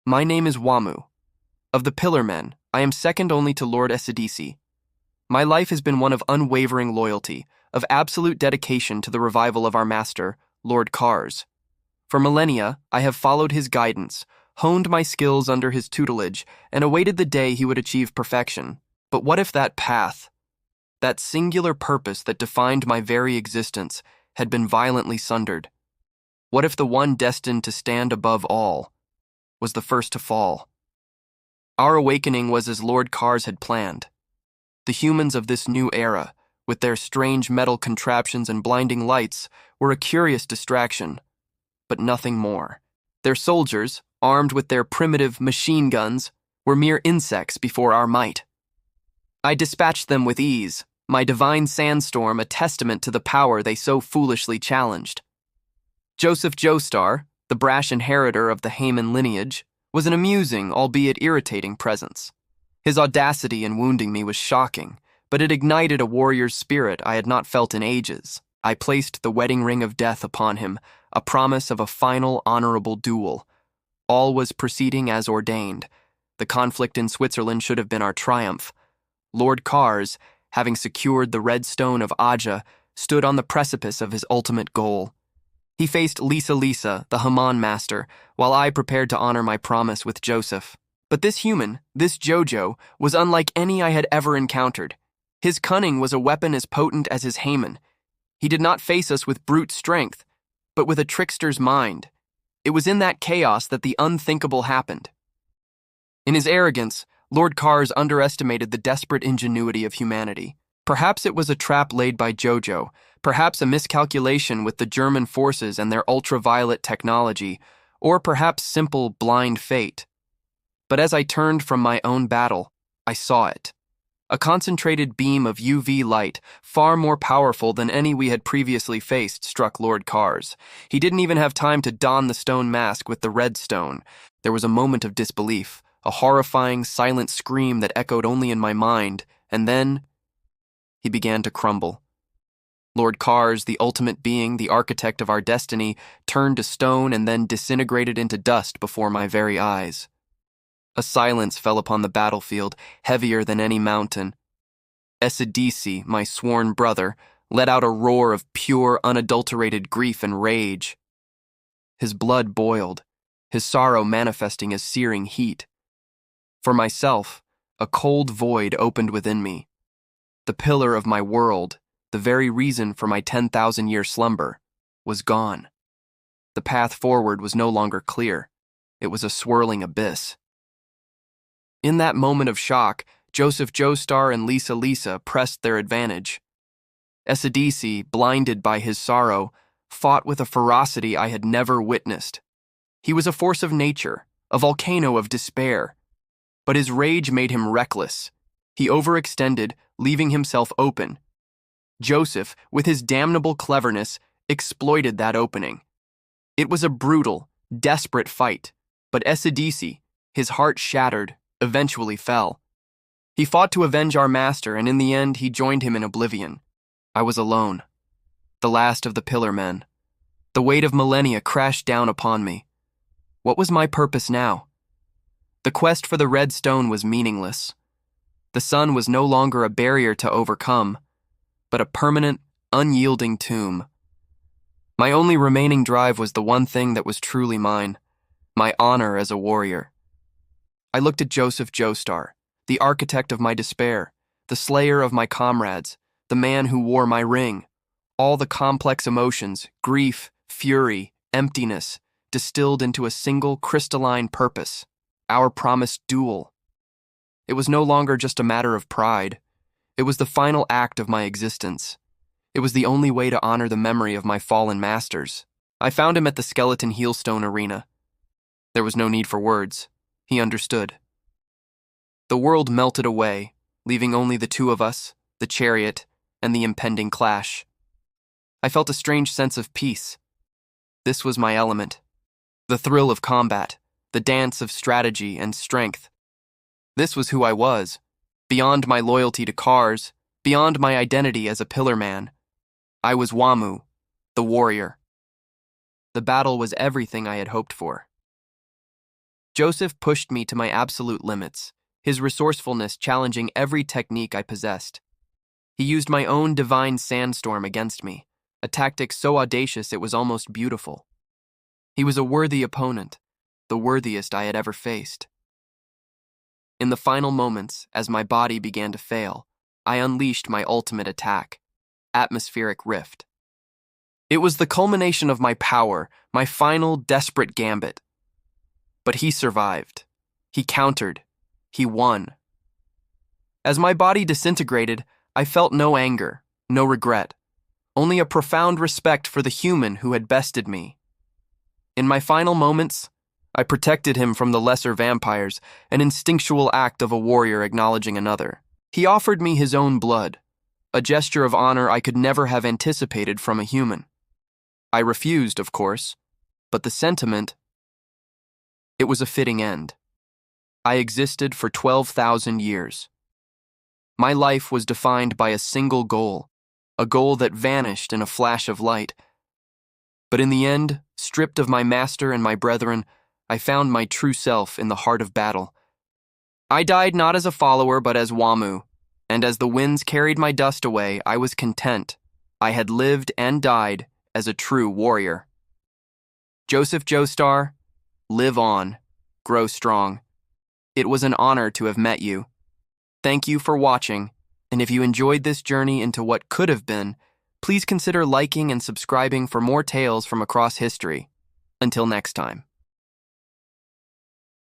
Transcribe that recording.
My name is Wamu. Of the Pillar Men, I am second only to Lord Esidisi. My life has been one of unwavering loyalty, of absolute dedication to the revival of our master, Lord Kars. For millennia, I have followed his guidance, honed my skills under his tutelage, and awaited the day he would achieve perfection. But what if that path, that singular purpose that defined my very existence, had been violently sundered? What if the one destined to stand above all was the first to fall? Our awakening was as Lord Kars had planned. The humans of this new era, with their strange metal contraptions and blinding lights, were a curious distraction, but nothing more. Their soldiers, armed with their primitive machine guns, were mere insects before our might. I dispatched them with ease, my divine sandstorm a testament to the power they so foolishly challenged. Joseph Joestar, the brash inheritor of the Heyman lineage, was an amusing, albeit irritating presence. His audacity in wounding me was shocking, but it ignited a warrior's spirit I had not felt in ages. I placed the wedding ring of death upon him, a promise of a final honorable duel. All was proceeding as ordained. The conflict in Switzerland should have been our triumph. Lord Kars, having secured the red stone of Aja, stood on the precipice of his ultimate goal. He faced Lisa, the Haman master, while I prepared to honor my promise with Joseph. But this human, this Jojo, was unlike any I had ever encountered. His cunning was a weapon as potent as his Haman. He did not face us with brute strength, but with a trickster's mind. It was in that chaos that the unthinkable happened. In his arrogance, Lord Kars underestimated the desperate ingenuity of humanity. Perhaps it was a trap laid by Jojo, perhaps a miscalculation with the German forces and their ultraviolet technology, or perhaps simple blind fate. But as I turned from my own battle, I saw it. A concentrated beam of UV light, far more powerful than any we had previously faced, struck Lord Kars. He didn't even have time to don the stone mask with the red stone. There was a moment of disbelief, a horrifying, silent scream that echoed only in my mind, and then he began to crumble. Lord Kars, the ultimate being, the architect of our destiny, turned to stone and then disintegrated into dust before my very eyes. A silence fell upon the battlefield, heavier than any mountain. Esidisi, my sworn brother, let out a roar of pure, unadulterated grief and rage. His blood boiled, his sorrow manifesting as searing heat. For myself, a cold void opened within me. The pillar of my world, the very reason for my 10,000-year slumber, was gone. The path forward was no longer clear. It was a swirling abyss. In that moment of shock, Joseph Joestar and Lisa pressed their advantage. Esidisi, blinded by his sorrow, fought with a ferocity I had never witnessed. He was a force of nature, a volcano of despair. But his rage made him reckless. He overextended, leaving himself open. Joseph, with his damnable cleverness, exploited that opening. It was a brutal, desperate fight, but Esidisi, his heart shattered, eventually fell. He fought to avenge our master, and in the end he joined him in oblivion. I was alone, the last of the Pillar Men. The weight of millennia crashed down upon me. What was my purpose now? The quest for the red stone was meaningless. The sun was no longer a barrier to overcome, but a permanent, unyielding tomb. My only remaining drive was the one thing that was truly mine, my honor as a warrior. I looked at Joseph Joestar, the architect of my despair, the slayer of my comrades, the man who wore my ring. All the complex emotions, grief, fury, emptiness, distilled into a single crystalline purpose, our promised duel. It was no longer just a matter of pride. It was the final act of my existence. It was the only way to honor the memory of my fallen masters. I found him at the Skeleton Heelstone Arena. There was no need for words. He understood. The world melted away, leaving only the two of us, the chariot, and the impending clash. I felt a strange sense of peace. This was my element. The thrill of combat, the dance of strategy and strength. This was who I was, beyond my loyalty to Kars, beyond my identity as a Pillar Man. I was Wamu, the warrior. The battle was everything I had hoped for. Joseph pushed me to my absolute limits, his resourcefulness challenging every technique I possessed. He used my own divine sandstorm against me, a tactic so audacious it was almost beautiful. He was a worthy opponent, the worthiest I had ever faced. In the final moments, as my body began to fail, I unleashed my ultimate attack, atmospheric rift. It was the culmination of my power, my final desperate gambit. But he survived. He countered. He won. As my body disintegrated, I felt no anger, no regret, only a profound respect for the human who had bested me. In my final moments, I protected him from the lesser vampires, an instinctual act of a warrior acknowledging another. He offered me his own blood, a gesture of honor I could never have anticipated from a human. I refused, of course, but the sentiment, it was a fitting end. I existed for 12,000 years. My life was defined by a single goal, a goal that vanished in a flash of light. But in the end, stripped of my master and my brethren, I found my true self in the heart of battle. I died not as a follower but as Wamu, and as the winds carried my dust away, I was content. I had lived and died as a true warrior. Joseph Joestar, live on, grow strong. It was an honor to have met you. Thank you for watching, and if you enjoyed this journey into what could have been, please consider liking and subscribing for more tales from across history. Until next time.